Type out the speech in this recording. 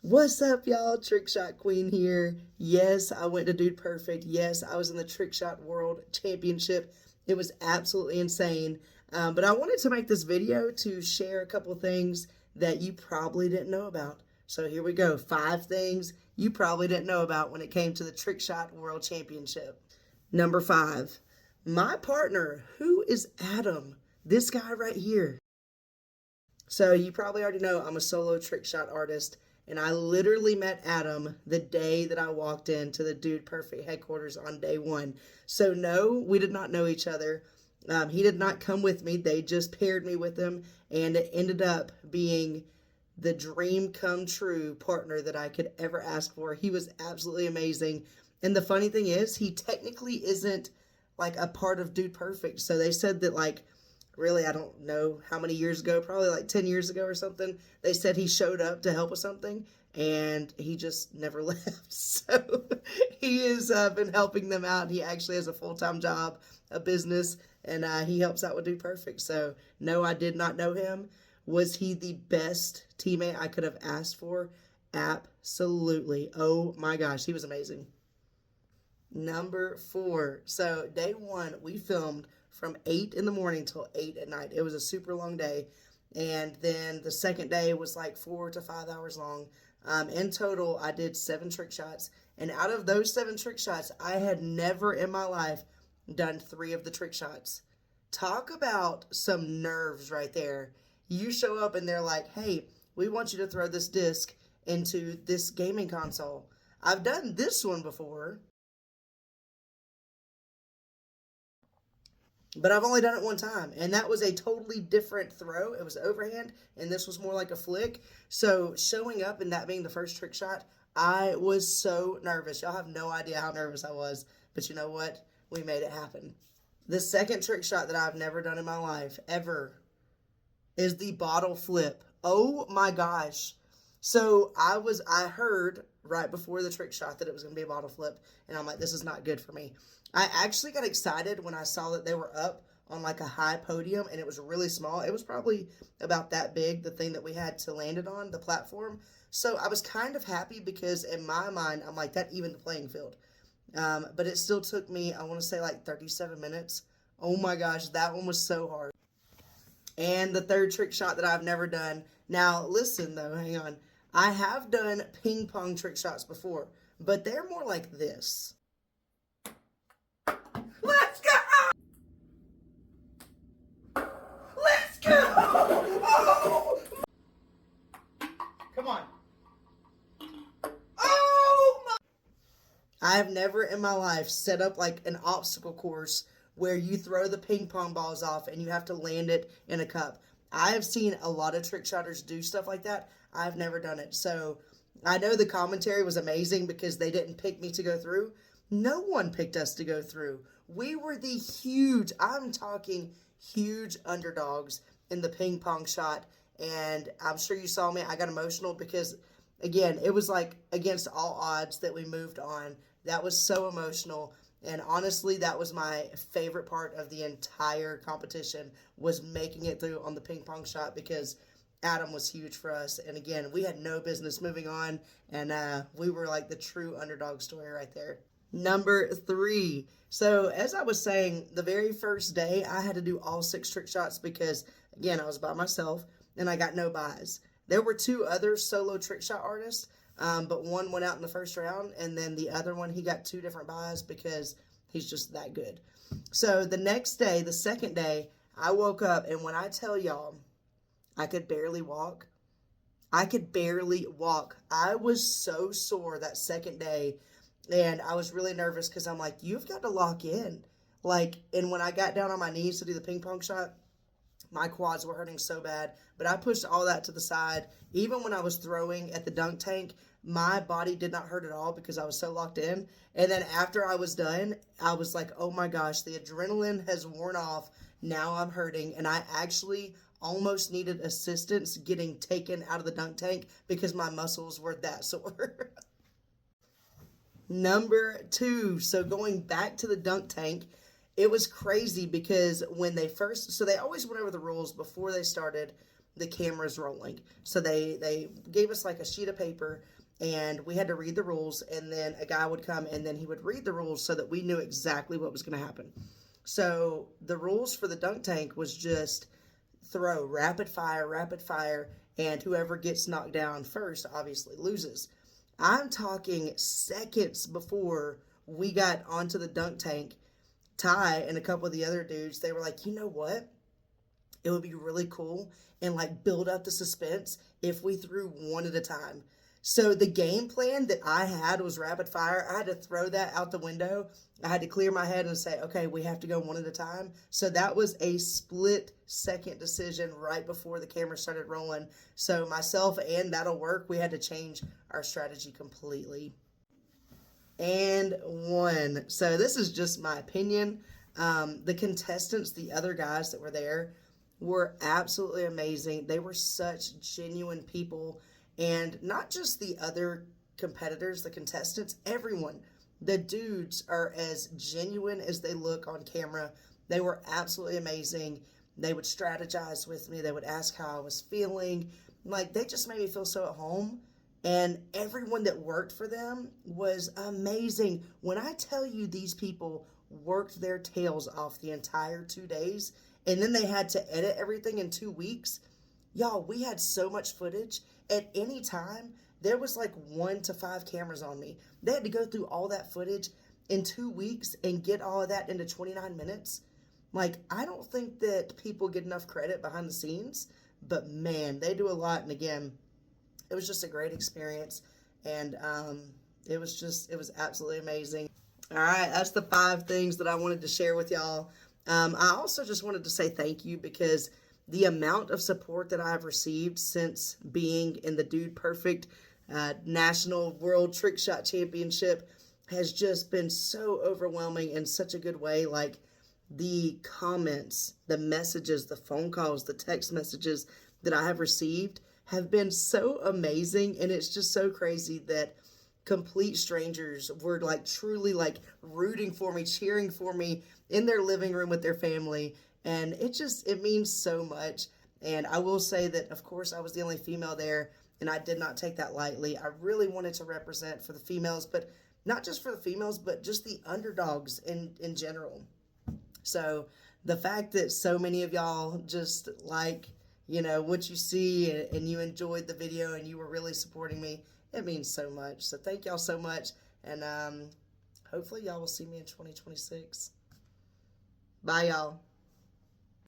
What's up, y'all? Trickshot Queen here. Yes, I went to Dude Perfect. Yes, I was in the Trickshot World Championship. It was absolutely insane. But I wanted to make this video to share a couple things that you probably didn't know about. So here we go. 5 things you probably didn't know about when it came to the Trickshot World Championship. Number 5. My partner, who is Adam. This guy right here. So you probably already know I'm a solo trickshot artist. And I literally met Adam the day that I walked into the Dude Perfect headquarters on day 1. So no, we did not know each other. He did not come with me. They just paired me with him. And it ended up being the dream come true partner that I could ever ask for. He was absolutely amazing. And the funny thing is, he technically isn't like a part of Dude Perfect. So they said that really, I don't know how many years ago, probably like 10 years ago or something, they said he showed up to help with something, and he just never left. So he has been helping them out. He actually has a full-time job, a business, and he helps out with Dude Perfect. So no, I did not know him. Was he the best teammate I could have asked for? Absolutely. Oh my gosh, he was amazing. Number 4. So day 1, we filmed from 8 in the morning till 8 at night. It was a super long day. And then the second day was like 4 to 5 hours long. In total, I did 7 trick shots. And out of those 7 trick shots, I had never in my life done 3 of the trick shots. Talk about some nerves right there. You show up and they're like, hey, we want you to throw this disc into this gaming console. I've done this one before, but I've only done it one time, and that was a totally different throw. It was overhand, and this was more like a flick. So showing up and that being the first trick shot, I was so nervous. Y'all have no idea how nervous I was, but you know what? We made it happen. The second trick shot that I've never done in my life, ever, is the bottle flip. Oh my gosh. So I heard right before the trick shot that it was going to be a bottle flip, and I'm like, this is not good for me. I actually got excited when I saw that they were up on like a high podium, and it was really small. It was probably about that big, the thing that we had to land it on, the platform. So I was kind of happy because in my mind, I'm like, that evened the playing field. But it still took me, I want to say like 37 minutes. Oh my gosh, that one was so hard. And the third trick shot that I've never done. Now, listen though, hang on. I have done ping pong trick shots before, but they're more like this. Let's go! Let's go! Oh! Come on. Oh my! I have never in my life set up like an obstacle course where you throw the ping pong balls off and you have to land it in a cup. I have seen a lot of trick shotters do stuff like that. I've never done it. So I know the commentary was amazing because they didn't pick me to go through. No one picked us to go through. We were the huge, I'm talking huge underdogs in the ping pong shot. And I'm sure you saw me. I got emotional because, again, it was like against all odds that we moved on. That was so emotional. And honestly, that was my favorite part of the entire competition, was making it through on the ping pong shot because Adam was huge for us. And again, we had no business moving on, and we were like the true underdog story right there. Number 3. So as I was saying, the very first day I had to do all 6 trick shots because, again, I was by myself and I got no buys. There were 2 other solo trick shot artists, but one went out in the first round, and then the other one, he got 2 different buys because he's just that good. So the next day, the second day, I woke up, and when I tell y'all, I could barely walk. I could barely walk. I was so sore that second day, and I was really nervous because I'm like, you've got to lock in. And when I got down on my knees to do the ping pong shot, my quads were hurting so bad, but I pushed all that to the side. Even when I was throwing at the dunk tank, my body did not hurt at all because I was so locked in. And then after I was done, I was like, oh my gosh, the adrenaline has worn off. Now I'm hurting. And I actually almost needed assistance getting taken out of the dunk tank because my muscles were that sore. Number 2, so going back to the dunk tank, it was crazy because when they first, so they always went over the rules before they started the cameras rolling. So they gave us like a sheet of paper, and we had to read the rules, and then a guy would come and then he would read the rules so that we knew exactly what was going to happen. So the rules for the dunk tank was just throw rapid fire, and whoever gets knocked down first obviously loses. I'm talking seconds before we got onto the dunk tank, Ty and a couple of the other dudes, they were like, you know what? It would be really cool and like build up the suspense if we threw one at a time. So the game plan that I had was rapid fire. I had to throw that out the window. I had to clear my head and say, okay, we have to go one at a time. So that was a split second decision right before the camera started rolling. So myself and That'll Work, we had to change our strategy completely. And one. So this is just my opinion. The contestants, the other guys that were there, were absolutely amazing. They were such genuine people, and not just the other competitors, the contestants, everyone. The dudes are as genuine as they look on camera. They were absolutely amazing. They would strategize with me. They would ask how I was feeling. Like, they just made me feel so at home. And everyone that worked for them was amazing. When I tell you these people worked their tails off the entire 2 days, and then they had to edit everything in 2 weeks, y'all, we had so much footage. At any time, there was like 1 to 5 cameras on me. They had to go through all that footage in 2 weeks and get all of that into 29 minutes. Like, I don't think that people get enough credit behind the scenes, but man, they do a lot. And again, it was just a great experience, and it was absolutely amazing. All right, that's the 5 things that I wanted to share with y'all. I also just wanted to say thank you, because the amount of support that I've received since being in the Dude Perfect National World Trickshot Championship has just been so overwhelming in such a good way. Like, the comments, the messages, the phone calls, the text messages that I have received have been so amazing, and it's just so crazy that complete strangers were like truly like rooting for me, cheering for me in their living room with their family, and it means so much. And I will say that, of course, I was the only female there, and I did not take that lightly. I really wanted to represent for the females, but not just for the females, but just the underdogs in general. So the fact that so many of y'all just like, you know, what you see, and you enjoyed the video and you were really supporting me, it means so much. So thank y'all so much, and hopefully y'all will see me in 2026. Bye, y'all.